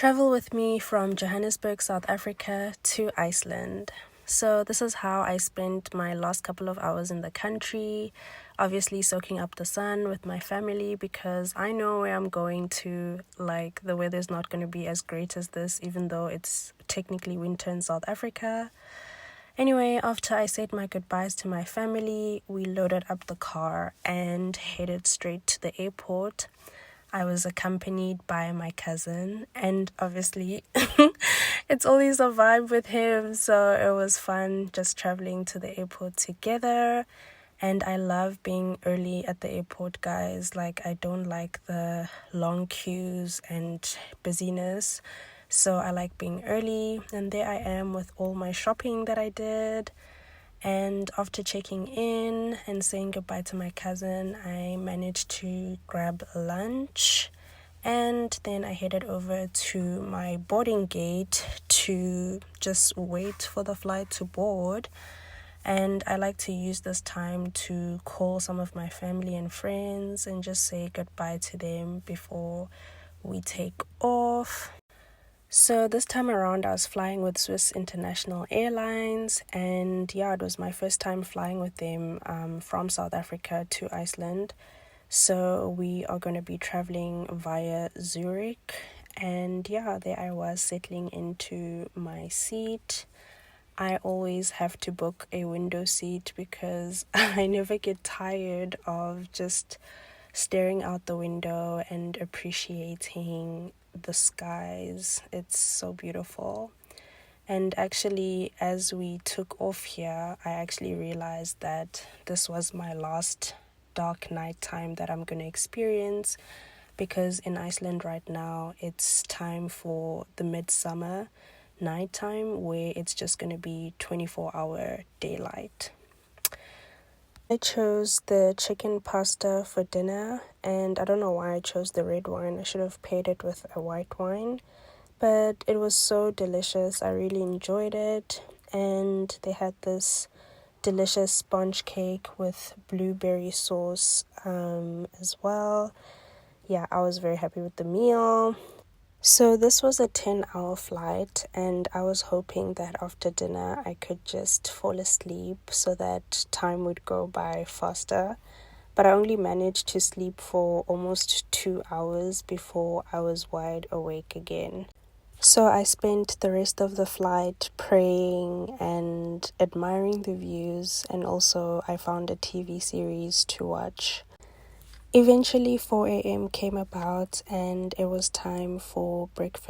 Travel with me from Johannesburg, South Africa to Iceland. So this is how I spent my last couple of hours in the country, obviously soaking up the sun with my family because I know where I'm going to. Like, the weather's not going to be as great as this, even though it's technically winter in South Africa. Anyway, after I said my goodbyes to my family, we loaded up the car and headed straight to the airport. I was accompanied by my cousin, and obviously it's always a vibe with him, so it was fun just traveling to the airport together. And I love being early at the airport, guys. Like, I don't like the long queues and busyness, so I like being early. And there I am with all my shopping that I did. And after checking in and saying goodbye to my cousin, I managed to grab lunch. And then I headed over to my boarding gate to just wait for the flight to board. And I like to use this time to call some of my family and friends and just say goodbye to them before we take off. So this time around, I was flying with Swiss International Airlines, and yeah, it was my first time flying with them from South Africa to Iceland. So we are going to be traveling via Zurich, and yeah, there I was settling into my seat. I always have to book a window seat because I never get tired of just staring out the window and appreciating the skies. It's so beautiful. And actually, as we took off here, I actually realized that this was my last dark night time that I'm going to experience, because in Iceland right now it's time for the midsummer nighttime where it's just going to be 24-hour daylight. I chose the chicken pasta for dinner, and I don't know why I chose the red wine. I should have paired it with a white wine, but it was so delicious. I really enjoyed it, and they had this delicious sponge cake with blueberry sauce as well. Yeah, I was very happy with the meal. So this was a 10-hour flight, and I was hoping that after dinner I could just fall asleep so that time would go by faster. But I only managed to sleep for almost 2 hours before I was wide awake again. So I spent the rest of the flight praying and admiring the views, and also I found a TV series to watch. Eventually 4 a.m. came about and it was time for breakfast.